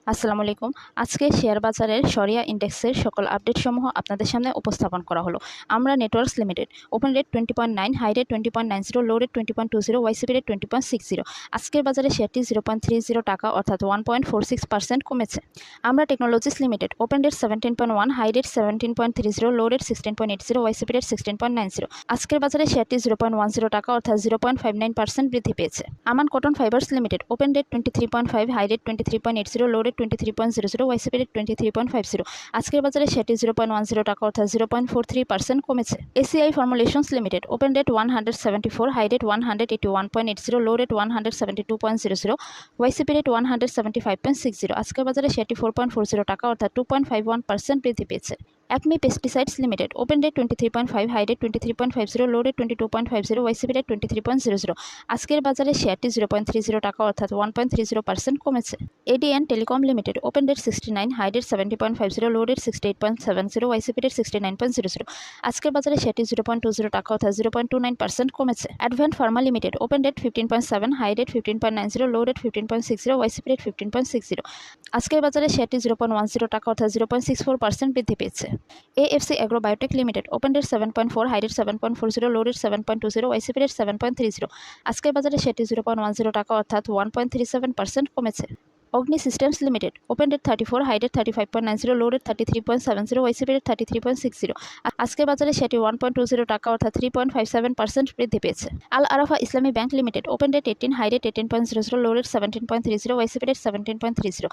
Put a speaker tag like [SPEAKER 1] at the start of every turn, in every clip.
[SPEAKER 1] আসসালামু আলাইকুম। আজকে শেয়ার বাজারের সরিয়া ইন্ডেক্সের সকল আপডেটসমূহ আপনাদের সামনে উপস্থাপন করা হলো। Aamra Networks Limited open rate 20.9, high rate 20.90, low rate 20.20, YCP rate 20.60। আজকের বাজারে শেয়ারটি 0.30 টাকা অর্থাৎ 1.46% কমেছে। Aamra Technologies Limited open rate 17.1, high rate 17.30, low rate 16.80, YCP rate 16.90। আজকের বাজারে শেয়ারটি 0.10 টাকা অর্থাৎ 0.59% বৃদ্ধি পেয়েছে। Aman Cotton Fibres Limited open rate 23.5, high rate 23.80, low rate 23.00, YCP rate 23.50। আজকের বাজারে সেটি 0.10 টাকা অর্থাৎ 0.43% কমেছে। ACI Formulations Limited open rate 174, high rate 181.80, low rate 172.00, YCP rate 175.60। আজকের বাজারে সেটি 4.40 টাকা অর্থাৎ 2.51% বৃদ্ধি পেয়েছে। Acme Pesticides Limited open rate 23.5, high rate 23.50, low rate 22.50, YCP rate 23.00। আজকের বাজারে শেয়ারটি 0.30 টাকা অর্থাৎ 1.30% কমেছে। ADN Telecom Limited open rate 69, high rate 70.50, low rate 68.70, YCP rate 69.00। আজকের বাজারে শেয়ারটি 0.20 টাকা অর্থাৎ 0.29% কমেছে। Advent Pharma Limited open rate 15.7, high rate 15.90, low rate 15.60, YCP rate 15.60। আজকের বাজারে শেয়ারটি 0.10 টাকা অর্থাৎ 0.64% বৃদ্ধি পেয়েছে। AFC Agro Biotech Limited open rate 7.4, high rate 7.40, low rate 7.20, YCP rate 7.30। আজকের বাজারে সেটি 0.10 টাকা অর্থাৎ 1.37% কমেছে। Agni Systems limited open rate 34, high rate 35.90, low rate 33.70, YCP rate 33.60। আজকের বাজারে সেটি 1.20 টাকা অর্থাৎ 3.57% বৃদ্ধি পেয়েছে। Al Arafah Islami bank limited open rate 18, high rate 18.00, low rate 17.30, YCP rate 17.30।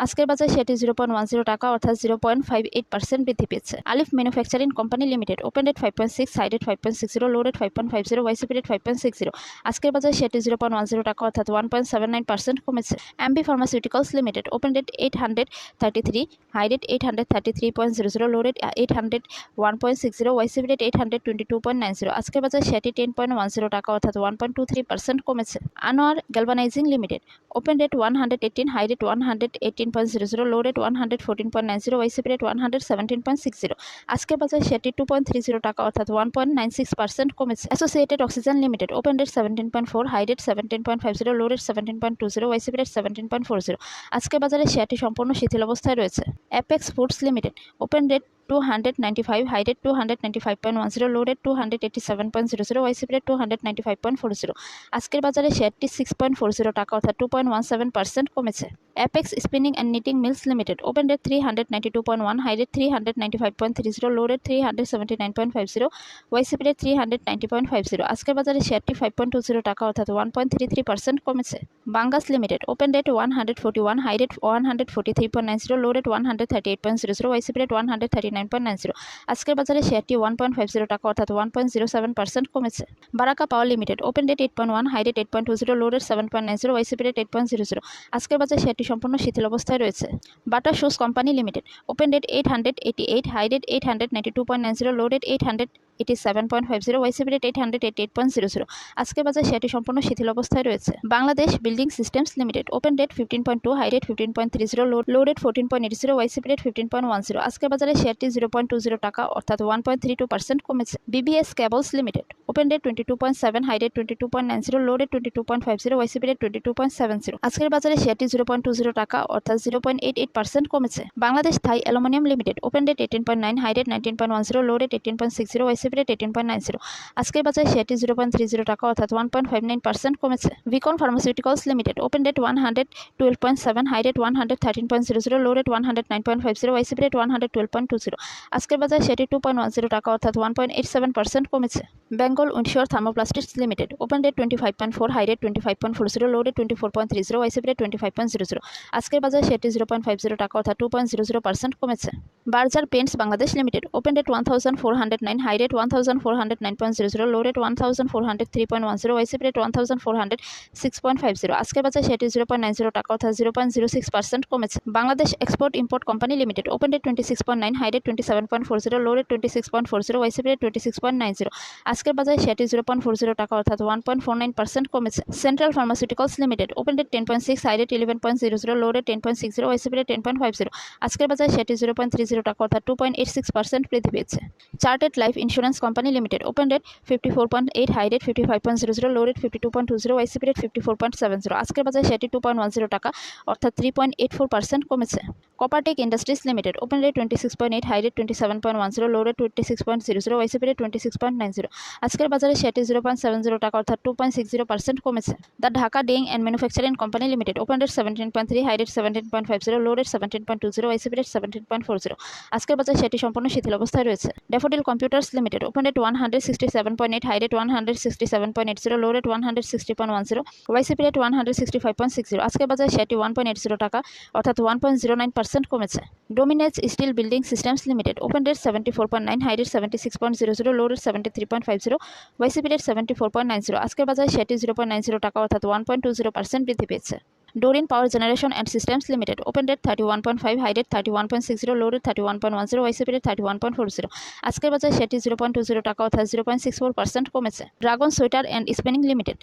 [SPEAKER 1] আজকের বাজারে সেটি 0.10 টাকা অর্থাৎ 0.58% বৃদ্ধি পেয়েছে। Alif Manufacturing Company limited open rate 5.6, high rate 5.60, low rate 5.50, YCP rate 5.60। আজকের বাজারে সেটি 0.10 টাকা অর্থাৎ 1.79% কমেছে। Ambee Pharmaceuticals limited open rate 833, high rate 833.00, low rate 801.60, YCP rate 822.90। আজকের বাজারে সেটি 10.10 টাকা অর্থাৎ 1.23% কমেছে। Anwar Galvanizing Limited open rate 118, high rate 118.00, low rate 114.90, YCP rate 117.60। আজকের বাজারে সেটি 2.30 টাকা অর্থাৎ 1.96% কমেছে। Associated Oxygen Limited open rate 17.4, high rate 17.50, low rate 17.20, YCP rate 17.40। আজকের বাজারে শেয়ারটি সম্পূর্ণ শিথিল অবস্থায় রয়েছে। Apex Foods limited open rate 295, high rate 295.10, low rate 287.00, YCP rate 295.40। আজকের বাজারে শেয়ারটি 6.40 টাকা অর্থাৎ 2.17% কমেছে। Apex Spinning and Knitting Mills limited open rate 392.1, high rate 395.30, low rate 379.50, YCP rate 390.50। আজকের বাজারে শেয়ারটি 5.20 টাকা অর্থাৎ 1.33% কমেছে। Bangas Limited open rate 141, high rate 143.90, low rate 138.00, YCP rate 139.90। আজকের বাজারে শেয়ারটি 1.50 টাকা অর্থাৎ 1.07% কমেছে। Baraka Power limited open rate 8.1, high rate 8.20, low rate 7.90, YCP rate 8.00। আজকের বাজারে শেয়ারটি সম্পূর্ণ শিথিল অবস্থায় রয়েছে। Bata Shoes Company limited open rate 888, high rate 892.90, low rate 887.50, YCP rate 888.00। আজকের বাজারে শেয়ারটি সম্পূর্ণ শিথিল অবস্থায় রয়েছে। Bangladesh Building Systems limited open rate 15.2, high rate 15.30, low rate 14.80, YCP rate 15.10। আজকের বাজারে শেয়ারটি 0.20 টাকা অর্থাৎ 1.32% কমেছে। BBS Cables limited open rate 22.7, high rate 22.90, low rate 22.50, YCP rate 22.70। আজকের বাজারে শেয়ারটি 0.20 টাকা অর্থাৎ 0.88% কমেছে। Bangladesh Thai Aluminium Limited open rate 18.9, high rate 19.10, low rate 18.60, YCP rate 18.90। আজকের বাজারে শেয়ারটি 0.30 টাকা অর্থাৎ 1.59% কমেছে। Beacon Pharmaceuticals limited open rate 112.7, high rate 113.00, low rate 109.50, YCP rate 112.20। আজকের বাজারে সেটি 2.10 টাকা অর্থাৎ 1.87% কমেছে। Bengal Windsor Thermoplastics Limited open rate 25.4, high rate 25.40, low rate 24.30, YCP rate 25.00। আজকের বাজারে সেটি 0.50 টাকা অর্থাৎ 2.00% কমেছে। Berger Paints Bangladesh limited open rate 1409, high rate 1409.00, low rate 1403.10, YCP rate 1406.50। আজকের বাজারে সেটি 0.90 টাকা অর্থাৎ 0.06% কমেছে। Bangladesh Export Import Company limited open rate 26.9, high rate 27.40, low rate 26.40, YCP rate 26.90। আজকের বাজারে সেটি 0.40 টাকা অর্থাৎ 1.49% কমেছে। Central Pharmaceuticals limited open rate 10.6, high rate 11.00, low rate 10.60, YCP rate 10.50। আজকের বাজারে সেটি 0.30 টাকা অর্থাৎ 2.86% বৃদ্ধি পেয়েছে। Chartered Life Insurance Insurance Company limited, open rate 54.8, high rate 55.00, low rate 52.20, YCP rate 54.70। আজকের বাজারে শেয়ারটি 2.10 টাকা অর্থাৎ 3.84% কমেছে। Coppertech Industries limited, open rate 26.8, high rate 27.10, low rate 26.00, YCP rate 26.90। আজকের বাজারে শেয়ারটি 0.70 টাকা অর্থাৎ 2.60% কমেছে। The Dhaka Dyeing and Manufacturing Company limited, open rate 17.3, high rate 17.50, low rate 17.20, YCP rate 17.40। আজকের বাজারে শেয়ারটি সম্পূর্ণ শিথিল অবস্থায় রয়েছে। Daffodil Computers Limited, open rate 167.8, high rate 167.80, low rate 160.10, YCP rate 165.60। আজকের বাজারে শেয়ারটি 1.80 টাকা অর্থাৎ 1.09% কমেছে। Dominage Steel Building Systems limited, open rate 74.9, high rate 76.00, low rate 73.50, YCP rate 74.90। আজকের বাজারে শেয়ারটি 0.90 টাকা অর্থাৎ 1.20% বৃদ্ধি পেয়েছে। Doreen power generation and systems limited, open rate 31.5, high rate 31.60, low rate 31.10, YCP rate 31.40। আজকের বাজারে শেয়ারটি 0.20 টাকা অর্থাৎ 0.64% কমেছে। Dragon sweater and spinning limited,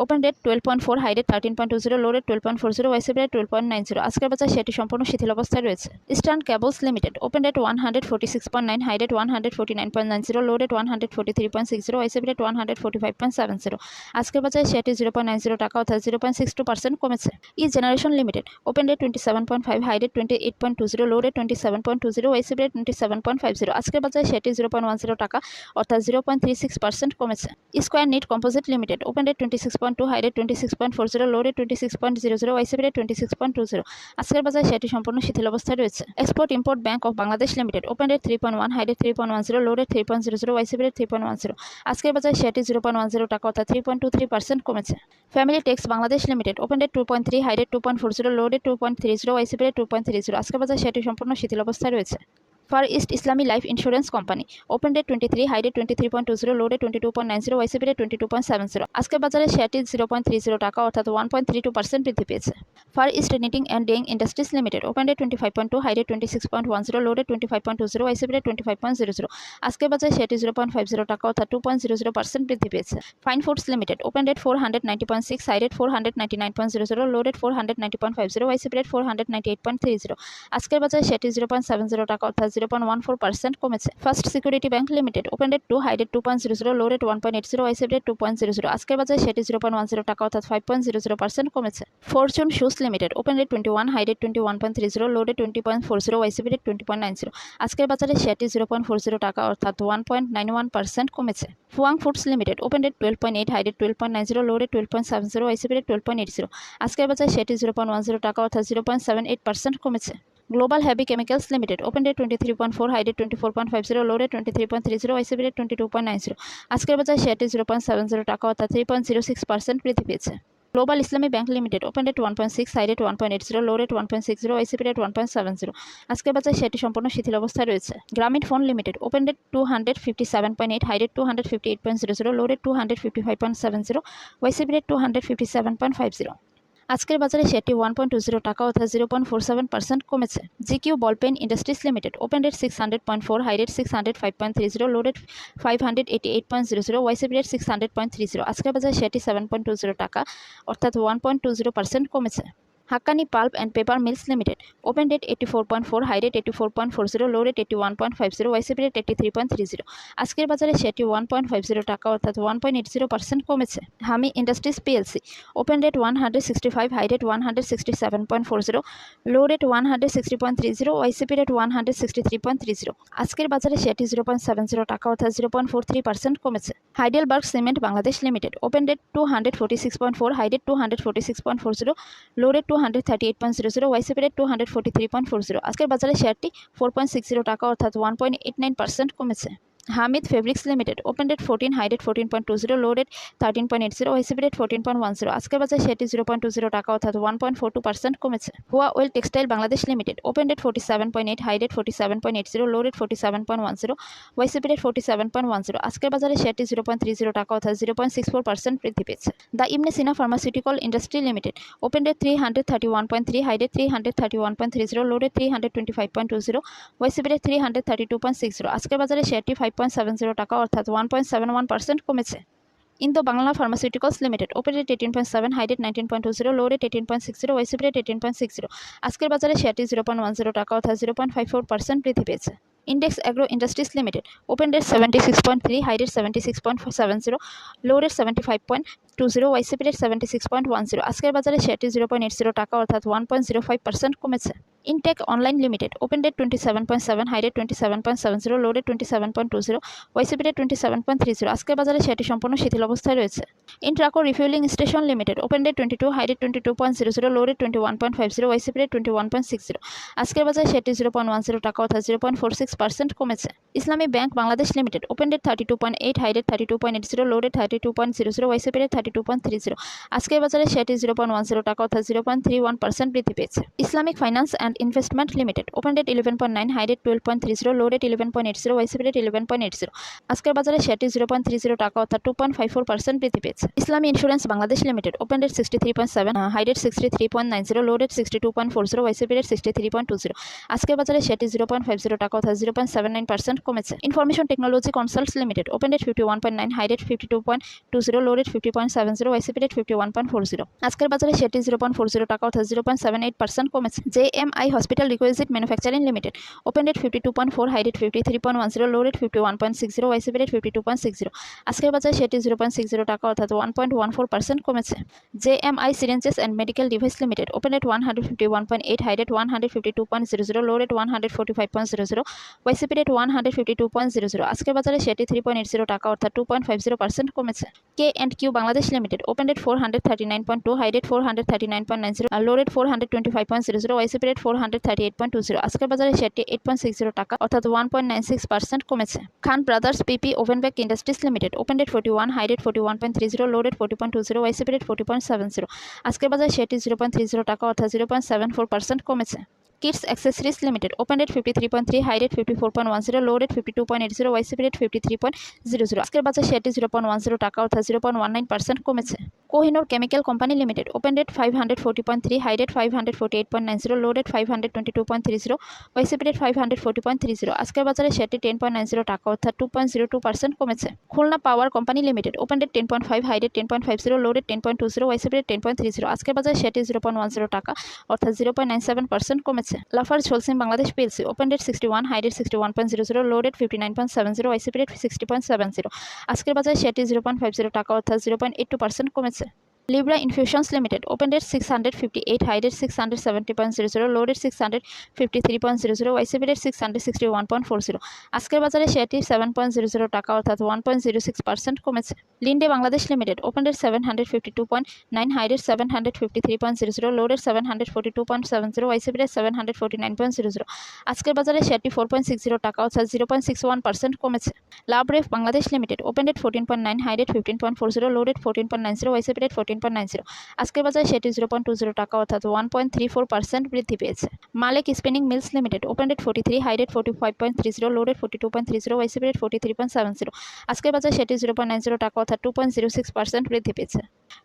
[SPEAKER 1] open rate 12.4, high rate 13.20, low rate 12.40, YCP rate 12.90। আজকের বাজারে শেয়ারটি সম্পূর্ণ শিথিল অবস্থায় রয়েছে। Eastern cables limited, open rate 146.9, high rate 149.90, low rate 143.60, YCP rate 145.70। আজকের বাজারে শেয়ারটি 0.90 টাকা অর্থাৎ 0.62% কমেছে। ইজ generation limited, open rate 27.5, high rate 28.20, low rate 27.20, YCP rate 27.50। আজকের বাজারে শেয়ারটি 0.10 টাকা অর্থাৎ 0.36% কমেছে। Square knit composite limited, open rate 26.2, high rate 26.40, low rate 26.00, YCP rate 26.20। আজকের বাজারে শেয়ারটি সম্পূর্ণ শিথিল অবস্থায় রয়েছে। Export import bank of Bangladesh limited, open rate 3.1, high rate 3.10, low rate 3.00, YCP rate 3.10। আজকের বাজারে শেয়ারটি 0.10 টাকা অর্থাৎ 3.23% কমেছে। Family tex Bangladesh limited, open rate 2.3, high rate 2.40, low rate 2.30, YCP rate 2.30। আজকের বাজারে শেয়ারটি সম্পূর্ণ শিথিল অবস্থায় রয়েছে। Far east Islami life insurance company, open rate 23, high rate 23.20, low rate 22.90, YCP rate 22.70। আজকের বাজারে শেয়ারটি 0.30 টাকা অর্থাৎ 1.32% বৃদ্ধি পেয়েছে। Far east knitting and dyeing industries limited, open rate 25.2, high rate 26.10, low rate 25.20, YCP rate 25.00। আজকের বাজারে শেয়ারটি 0.50 টাকা অর্থাৎ 2.00% বৃদ্ধি পেয়েছে। Fine foods limited, open rate 490.6, high rate 499.00, low rate 490.50, YCP rate 498.30। আজকের বাজারে শেয়ারটি 0.70 টাকা অর্থাৎ 0.14% কমেছে। First security bank limited, open rate 2, high rate 2.00, low rate 1.80, YCP rate 2.00। আজকের বাজারে শেয়ারটি 0.10 টাকা অর্থাৎ 5.00% কমেছে। Fortune shoes limited, open rate 21, high rate 21.30, low rate 20.40, YCP rate 20.90। আজকের বাজারে শেয়ারটি 0.40 টাকা অর্থাৎ 1.91% কমেছে। Fuwang foods limited, open rate 12.8, high rate 12.90, low rate 12.70, YCP rate 12.80। আজকের বাজারে শেয়ারটি 0.10 টাকা অর্থাৎ 0.78% কমেছে। Global heavy chemicals limited, open rate 23.4, high rate 24.50, low rate 23.30, YCP rate 22.90। আজকের বাজারে শেয়ারটি 0.70 টাকা অর্থাৎ 3.06% বৃদ্ধি পেয়েছে। Global Islami bank limited, open rate 1.6, high rate 1.80, low rate 1.60, YCP rate 1.70। আজকের বাজারে শেয়ারটি সম্পূর্ণ শিথিল অবস্থায় রয়েছে। Grameen phone limited, open rate 257.8, high rate 258.00, low rate 255.70, YCP rate 257.50। আজকের বাজারে শেয়ারটি 1.20 টাকা অর্থাৎ 0.47% কমেছে। GQ ball pen industries limited, open rate 600.4, high rate 605.30, low rate 588.00, YCP rate 600.30। আজকের বাজারে শেয়ারটি 7.20 টাকা অর্থাৎ 1.20% কমেছে। Hakkani pulp and paper mills limited, open rate 84.4, high rate 84.40, low rate 81.50, YCP rate 83.30। আজকের বাজারে শেয়ারটি 1.50 টাকা অর্থাৎ 1.80% কমেছে। Hami industries PLC, open rate 165, high rate 167.40, low rate 160.30, YCP rate 163.30। আজকের বাজারে শেয়ারটি 0.70 টাকা অর্থাৎ 0.43% কমেছে। Heidelberg cement Bangladesh limited, open rate 246.4, high rate 246.40, low rate 238.00, YCP rate 243.40। আজকের বাজারে শেয়ারটি 4.60 টাকা অর্থাৎ 1.89% কমেছে। Hamid fabrics limited, open rate 14, high rate 14.20, low rate 13.80, YCP rate 14.10। আজকের বাজারে শেয়ারটি 0.20 টাকা অর্থাৎ 1.42% কমেছে। Hwa Well textile Bangladesh limited, open rate 47.8, high rate 47.80, low rate 47.10, YCP rate 47.10। আজকের বাজারে শেয়ারটি 0.30 টাকা অর্থাৎ 0.64% বৃদ্ধি পেয়েছে। The Ibn Sina pharmaceutical industry limited, open rate 331.3, high rate 331.30, low rate 325.20, YCP rate 332.60। আজকের বাজারে শেয়ারটি 5.70 টাকা অর্থাৎ 1.71% কমেছে। Indo Bangla pharmaceuticals limited, open rate 18.7, high rate 19.20, low rate 18.60, YCP rate 18.60। আজকের বাজারে শেয়ারটি 0.10 টাকা অর্থাৎ 0.54% বৃদ্ধি পেয়েছে। Index Agro Industries Limited, open date 76.3, high date 76.70, low rate 75.20, YCP rate 76.10। আজকের বাজারে শেয়ারটি 0.80 টাকা অর্থাৎ 1.05% কমেছে। Intech online limited, open date 27.7, high rate 27.70, low rate 27.20, YCP rate 27.30। আজকের বাজারে শেয়ারটি সম্পূর্ণ শিথিল অবস্থায় রয়েছে। Intraco refuelling station limited, open date 22, high rate 22.00, low rate 21.50, YCP rate 21.60। আজকের বাজারে শেয়ারটি 0.10 টাকা অর্থাৎ 0.46% কমেছে। Islami bank Bangladesh limited, open date 32.8, high rate 32.80, low rate 32.00, YCP rate 32.30। আজকের বাজারে শেয়ারটি 0.10 টাকা অর্থাৎ 0.31% বৃদ্ধি পেয়েছে। Islamic finance and investment limited, open date 11.9, high rate 12.30, low rate 11.80, YCP rate 11.80। আজকের বাজারে শেয়ারটি 0.30 টাকা অর্থাৎ 2.54% বৃদ্ধি পেয়েছে। Islami insurance Bangladesh limited, open date 63.7, high rate 63.90, low rate 62.40, YCP rate 63.20। আজকের বাজারে শেয়ারটি 0.50 টাকা অর্থাৎ 0.79% কমেছে। Information technology consults limited, open date 51.9, high rate 52.20, low rate 50.70, YCP rate 51.40। আজকের বাজারে শেয়ারটি 0.40 টাকা অর্থাৎ 0.78% কমেছে। JMI hospital requisite manufacturing limited, open date 52.4, high rate 53.10, low rate 51.60, YCP rate 52.60। আজকের বাজারে শেয়ারটি 0.60 টাকা অর্থাৎ 1.14% কমেছে। JMI syringes and medical device limited, open date 151.8, high rate 152.00, low rate 145.00, YCP rate 152.00। আজকের বাজারে শেয়ারটি 3.80 টাকা অর্থাৎ 2.50% কমেছে। K&Q Bangladesh limited, open date 439.2, high rate 439.90, low rate 425.00, YCP rate 438.20। আজকের বাজারে শেয়ারটি 8.60 টাকা অর্থাৎ 1.96% কমেছে। Khan brothers PP woven bag industries limited, open date 41, high rate 41.30, low rate 40.20, YCP rate 40.70। আজকের বাজারে শেয়ারটি 0.30 টাকা অর্থাৎ 0.74% কমেছে। Kids accessories limited, open rate 53.3, high rate 54.10, low rate 52.80, YCP rate 53.00। আজকের বাজার শেয়ারটি 0.10 টাকা অর্থাৎ 0.19% কমেছে। Kohinoor chemical company limited, open rate 540.3, high rate 548.90, low rate 522.30, YCP rate 540.30। আজকের বাজারে শেয়ারটি 10.90 টাকা অর্থাৎ 2.02% কমেছে। Khulna power company limited, open rate 10.5, high rate 10.50, low rate 10.20, YCP rate 10.30। আজকের বাজারে শেয়ারটি 0.10 টাকা অর্থাৎ 0.97% কমেছে। Lafarge Holcim Bangladesh PLC, open rate 61, high rate 61.00, low rate 59.70, YCP rate 60.70। আজকের বাজারে শেয়ারটি 0.50 টাকা অর্থাৎ 0.82% কমেছে। Libra infusions limited, open rate 658, high rate 670.00, low rate 653.00, YCP rate 661.40। আজকের বাজারে শেয়ারটি 7.00 টাকা অর্থাৎ 1.06% কমেছে। Linde Bangladesh limited, open rate 752.9, high rate 753.00, low rate 742.70, YCP rate 749.00। আজকের বাজারে শেয়ারটি 4.60 টাকা অর্থাৎ 0.61% কমেছে। লাভ রেফ Bangladesh limited, open rate 14.9, high rate 15.40, low rate 14.90, YCP rate 14.90। আজকের বাজারে সেটি 0.20 টাকা অর্থাৎ 1.34% বৃদ্ধি পেয়েছে। Malek spinning mills limited, open rate 43, high rate 45.30, low rate 42.30, YCP rate 43.70। আজকের বাজারে সেটি 0.90 টাকা অর্থাৎ 2.06% বৃদ্ধি পেয়েছে।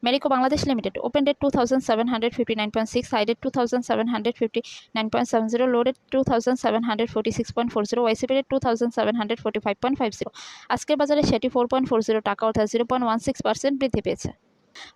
[SPEAKER 1] Marico Bangladesh limited, open rate 2759.6, high rate 2759.70, low rate 2746.40, YCP rate 2745.50। আজকের বাজারে সেটি 4.40 টাকা অর্থাৎ 0.16% বৃদ্ধি পেয়েছে।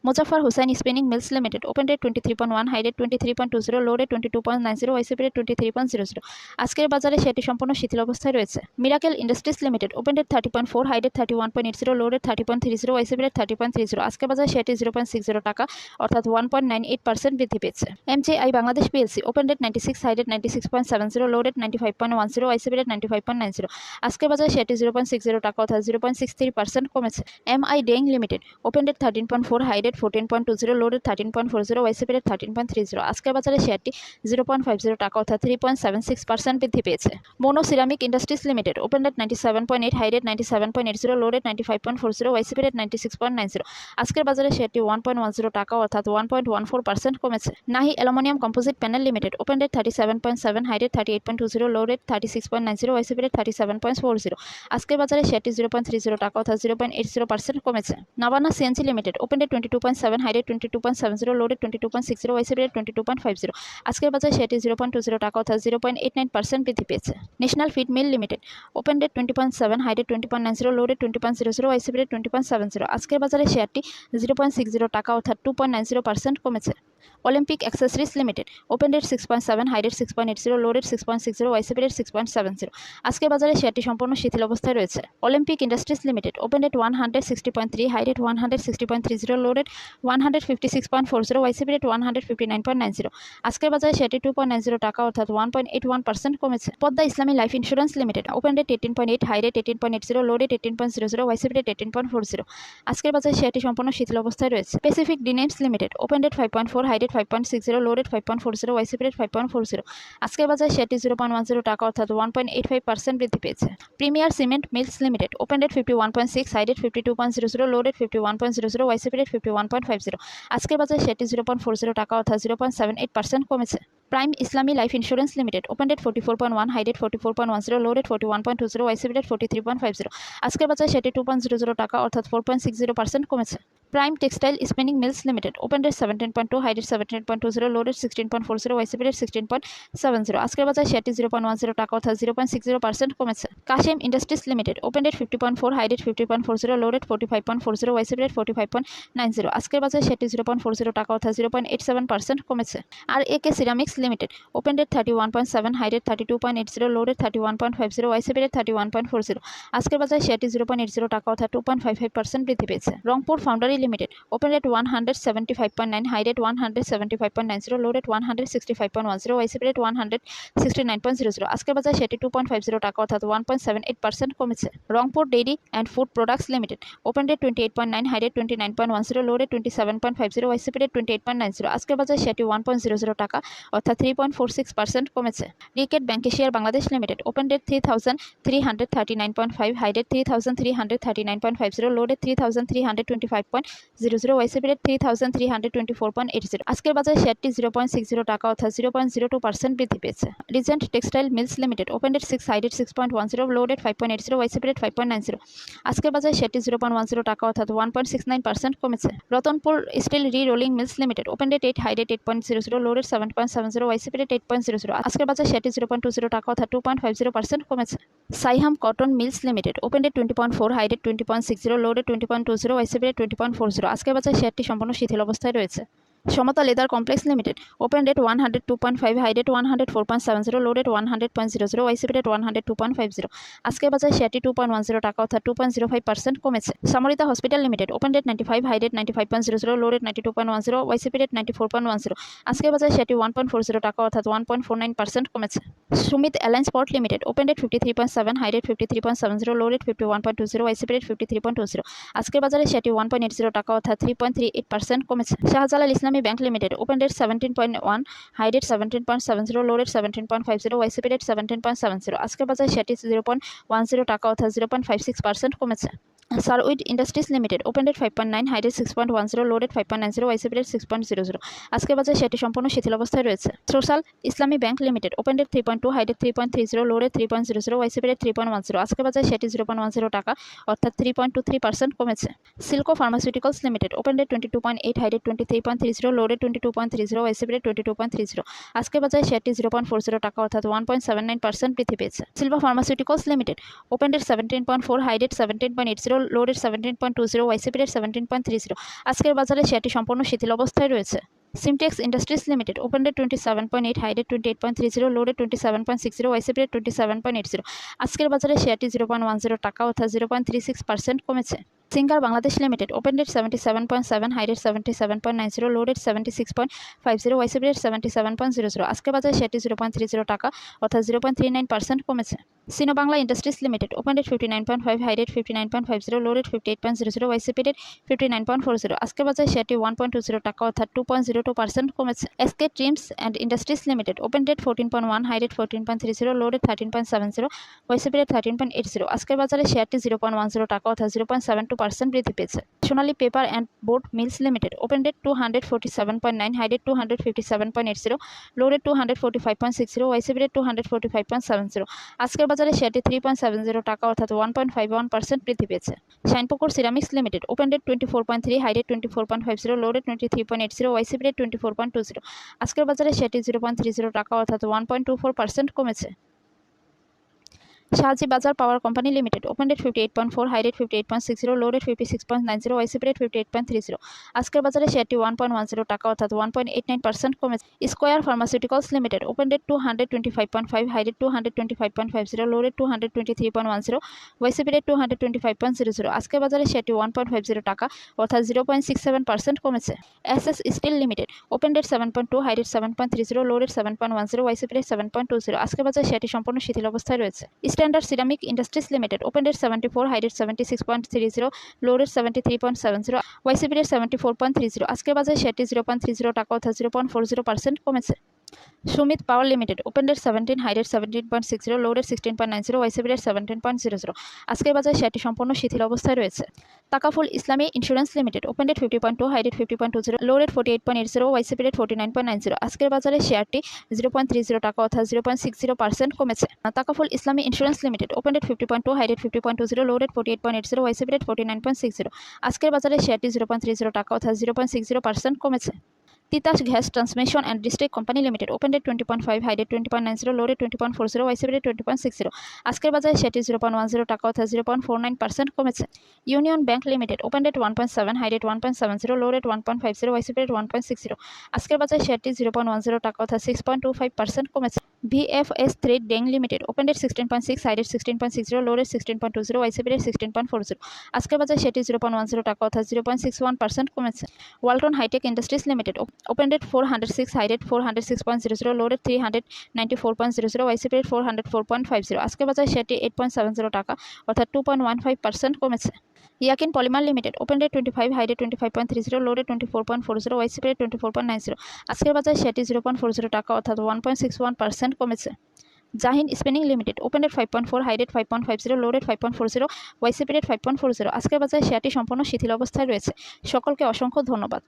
[SPEAKER 1] Muzaffar Hussain spinning mills limited, open rate 23.1, high rate 23.20, low rate 22.90, YCP rate 23.00। আজকের বাজারে সেটি সম্পূর্ণ শিথিল অবস্থায় রয়েছে। Miracle industries limited, open rate 30.4, high rate 31.80, low rate 30.30, YCP rate 30.30। আজকের বাজারে সেটি 0.60 টাকা অর্থাৎ 1.98% বৃদ্ধি পেয়েছে। MJI Bangladesh PLC, open rate 96, high rate 96.70, low rate 95.10, YCP rate 95.90। আজকের বাজারে সেটি 0.60 টাকা অর্থাৎ 0.63% কমেছে। MI dyeing limited, open rate 13.4, high rate 14.20, low rate 13.40, YCP rate 13.30। আজকের বাজারে শেয়ারটি 0.50 টাকা অর্থাৎ 3.76% বৃদ্ধি পেয়েছে। Mono ceramic industries limited, open rate 97.8, high rate 97.80, low rate 95.40, YCP rate 96.90। আজকের বাজারে শেয়ারটি 1.10 টাকা অর্থাৎ 1.14% কমেছে। Nahee aluminium composite panel limited, open rate 37.7, high rate 38.20, low rate 36.90, YCP rate 37.40। আজকের বাজারে শেয়ারটি 0.30 টাকা অর্থাৎ 0.80% কমেছে। Navana CNC limited, open rate 22.7, high rate 22.70, low rate 22.60, YCP rate 22.50। আজকের বাজারে শেয়ারটি 0.20 টাকা অর্থাৎ 0.89% বৃদ্ধি পেয়েছে। National feed mill limited, open rate 20.7, high rate 20.90, low rate 20.00, YCP rate 20.70। আজকের বাজারে শেয়ারটি 0.60 টাকা অর্থাৎ 2.90% কমেছে। Olympic accessories limited, open date 6.7, high date 6.80, low date 6.60, YCP date 6.70। আজকের বাজারে শেয়ারটি সম্পূর্ণ শিথিল অবস্থায় রয়েছে। Olympic industries limited, open date 160.3, high date 160.30, low date 156.40, YCP date 159.90। আজকের বাজারে শেয়ারটি 2.90 টাকা অর্থাৎ 1.81% কমেছে। Padma Islami life insurance limited, open date 18.8, high date 18.80, low date 18.00, YCP date 18.40। আজকের বাজারে শেয়ারটি সম্পূর্ণ শিথিল অবস্থায় রয়েছে। Pacific denims limited, open date 5.4, high date 5.60, low date 5.40, YCP date 5.40। আজকের বাজারে শেয়ারটি 0.10 টাকা অর্থাৎ 1.85% বৃদ্ধি পেয়েছে। Premier Cement Mills limited, open ডেট 51.6, হাই ডেট 52.00, লো ডেট 51.00, ওয়াইসিপি ডেট 51.50। আজকের বাজারে শেয়ারটি 0.40 টাকা অর্থাৎ 0.78% কমেছে। Prime Islami life insurance limited, open ডেট 44.1, হাই ডেট 44.10, লো ডেট 41.20, ওয়াইসিপি ডেট 43.50। আজকের বাজারে সেটি 2.00 টাকা অর্থাৎ 4.60% কমেছে। Prime Textile Spinning mills limited, open ডেট 17.2, হাই ডেট 17.20, লো ডেট 16.40, ওয়াইসিপি ডেট 16.70। আজকের বাজারে সেটি 0.10 টাকা অর্থাৎ 0.60% কমেছে। কাশেম ইন্ডাস্ট্রিজ লিমিটেড, ওপেন ডেট 50.4, হাই ডেট 50.40, লো ডেট 45.40, ওয়াইসিপি ডেট 45.90। আজকের বাজারে সেটি 0.40 টাকা অর্থাৎ 0.87% কমেছে। আর একে সিরামিক্স লিমিটেড, ওপেন ডেট 31.7, হাই ডেট 32.80, লো ডেট 31.50, ওয়াইসিপি ডেট 31.40। আজকের বাজারে শেয়ারটি 0.80 টাকা অর্থাৎ 2.55% বৃদ্ধি পেয়েছে। Rangpur foundry limited, open date 175.9, high date 175.90, low date 165.10, YCP date 169.00। আজকের বাজারে শেয়ারটি 2.50 টাকা অর্থাৎ 1.78% কমেছে। Rangpur dairy and food products limited, open date 28.9, high date 29.10, low date 27.50, YCP date 28.90। আজকের বাজারে শেয়ারটি 1.00 টাকা অর্থাৎ 3.46% কমেছে। Reckitt Benckiser Bangladesh limited, open date 3339.5, high date 3339.50, low date 3325.00, YCP date 3324.80। আজকের বাজারে শেয়ারটি 0.60 টাকা অর্থাৎ 0.02% বৃদ্ধি পেয়েছে। Regent Textile Mills limited, open ডেট 6, হাই ডেট 6.10, লো ডেট 5.80, ওয়াইসিপি ডেট 5.90। আজকের বাজারে শেয়ারটি 0.10 টাকা অর্থাৎ 1.69% কমেছে। Ratanpur Steel Re Rolling Mills limited, open ডেট 8, হাই ডেট 8.00, লো ডেট 7.70, ওয়াইসিপি ডেট 8.00। আজকের বাজারে শেয়ারটি 0.20 টাকা অর্থাৎ 2.50% কমেছে। Saiham Cotton Mills limited, open ডেট 20.4, হাই ডেট 20.60, লো ডেট 20.20, ওয়াইসিপি ডেট 20.40। আজকের বাজারে শেয়ারটি সম্পূর্ণ শিথিল অবস্থায় রয়েছে। Samata leather complex limited, open date 102.5, high date 104.70, low date 100.00, YCP date 102.50। আজকের বাজারে শেয়ারটি 2.10 টাকা অর্থাৎ 2.05% কমেছে। Samorita hospital limited, open date 95, high date 95.00, low date 92.10, YCP date 94.10। আজকের বাজারে শেয়ারটি 1.40 টাকা অর্থাৎ 1.49% কমেছে। Summit alliance port limited, open date 53.7, high date 53.70, low date 51.20, YCP date 53.20। আজকের বাজারে শেয়ারটি 1.80 টাকা অর্থাৎ 3.38% কমেছে। Shahjalal Islami bank limited, open date 17.1, high date 17.70, low date 17.50, YCP date 17.70। আজকের বাজারে শেয়ারটি 0.10 টাকা অর্থাৎ 0.56% কমেছে। Shurwid industries limited, open date 5.9, high date 6.10, low date 5.90, YCP date 6.00। আজকের বাজারে শেয়ারটি সম্পূর্ণ শিথিল অবস্থায় রয়েছে। Social Islami bank limited, open ডেট 3.2, হাই ডেট 3.30, লো ডেট 3.00, ওয়াইসিপি ডেট 3.10। আজকের বাজারে শেয়ারটি 0.10 টাকা অর্থাৎ 3.23% কমেছে। সিলকো ফার্মাসিউটিক্যালস লিমিটেড, ওপেন ডেট 22.8, হাই ডেট 23.30, লো ডেট 22.30, ওয়াইসিপি ডেট 22.30। আজকের বাজারে শেয়ারটি 0.40 টাকা অর্থাৎ 1.79% বৃদ্ধি পেয়েছে। সিলভা ফার্মাসিউটিক্যালস লিমিটেড, ওপেন ডেট 17.4, হাই ডেট 17.80, লো ডেট 17.20, ওয়াইসিপি ডেট 17.30। আজকের বাজারে শেয়ারটি সম্পূর্ণ শিথিল অবস্থায় রয়েছে। সিমটেক্স ইন্ডাস্ট্রিজ লিমিটেড, ওপেন ডেট 27.8, হাই ডেট 28.30, লো ডেট 27.60, ওয়াইসিপি ডেট 27.80। আজকের বাজারে শেয়ারটি 0.10 টাকা অর্থাৎ 0.36% কমেছে। সিঙ্গার বাংলাদেশ লিমিটেড, ওপেন ডেট 77.7, হাই ডেট 77.90, লো ডেট 76.50, ওয়াইসিপি ডেট 77.00। আজকের বাজারে শেয়ারটি 0.30 টাকা অর্থাৎ 0.39% কমেছে। Sino Bangla industries limited, open date 59.5, high date 59.50, low date 58.00, YCP date 59.40। আজকের বাজারে শেয়ারটি 1.20 টাকা অর্থাৎ 2.02% কমেছে। SK trims and industries limited, open date 14.1, high date 14.30, low date 13.70, YCP date 13.80। আজকের বাজারে শেয়ারটি 0.10 টাকা অর্থাৎ 0.72% বৃদ্ধি পেয়েছে। Sonali paper and board mills limited, open date 247.9, high date 257.80, low date 245.60, YCP date 245.70। আজকের বাজারে শেয়ারটি 3.70 টাকা অর্থাৎ 1.51% বৃদ্ধি পেয়েছে। শাইনপুকুর সিরামিক্স লিমিটেড, ওপেন ডেট 24.3, হাই ডেট 24.50, লো ডেট 23.80, ওয়াইসিপি ডেট 24.20। আজকের বাজারে শেয়ারটি 0.30 টাকা অর্থাৎ 1.24% কমেছে। Shahji Bazar power company limited, open date 58.4, high rate 58.60, low rate 56.90, YCP rate 58.30। আজকের বাজারে শেয়ারটি 1.10 টাকা অর্থাৎ 1.89% কমেছে। Square pharmaceuticals limited, open date 225.5, high rate 225.50, low rate 223.10, YCP rate 225.00। আজকের বাজারে শেয়ারটি 1.50 টাকা অর্থাৎ 0.67% কমেছে। SS steel limited, open date 7.2, high rate 7.30, low rate 7.10, YCP rate 7.20। আজকের বাজারে শেয়ারটি সম্পূর্ণ শিথিল অবস্থায় রয়েছে। Standard ceramic industries limited, open date 74, high rate 76.30, low rate 73.70, YCP rate 74.30। আজকের বাজারে শেয়ারটি 0.30 টাকা অর্থাৎ 0.40% কমেছে। Summit power limited, open date 17, high rate 17.60, low rate 16.90, YCP rate 17.00। আজকের বাজারে শেয়ারটি সম্পূর্ণ শিথিল অবস্থায় রয়েছে। Takaful Islami insurance limited, open date 50.2, high rate 50.20, low rate 48.80, YCP rate 49.90। আজকের বাজারে শেয়ারটি 0.30 টাকা অর্থাৎ 0.60% কমেছে। Takaful Islami insurance limited, open date 50.2, high rate 50.20, low rate 48.80, YCP rate 49.60। আজকের বাজারে শেয়ারটি 0.30 টাকা অর্থাৎ 0.60% কমেছে। Titas gas transmission and district company limited, open date 20.5, high rate 20.90, low rate 20.40, YCP rate 20.60। আজকের বাজারে শেয়ারটি 0.10 টাকা অর্থাৎ 0.49% কমেছে। Union bank limited, open date 1.7, high rate 1.70, low rate 1.50, YCP rate 1.60। আজকের বাজারে শেয়ারটি 0.10 টাকা অর্থাৎ 6.25% কমেছে। VFS thread dyeing limited, open date 16.6, high rate 16.60, low rate 16.20, YCP rate 16.40। আজকের বাজারে শেয়ারটি 0.10 টাকা অর্থাৎ 0.61% কমেছে। Walton hi tech industries limited, open date 406, high rate 406.00, low rate 394.00, YCP rate 404.50। আজকের বাজারে শেয়ারটি 8.70 টাকা অর্থাৎ 2.15% কমেছে। Yakin polymer limited, open date 25, high rate 25.30, low rate 24.40, YCP rate 24.90। আজকের বাজারে শেয়ারটি 0.40 টাকা অর্থাৎ 1.61% কমেছে। Zahin spinning limited, open date 5.4, high rate 5.50, low rate 5.40, YCP rate 5.40। আজকের বাজারে শেয়ারটি সম্পূর্ণ শিথিল অবস্থায় রয়েছে। সকলকে অসংখ্য ধন্যবাদ।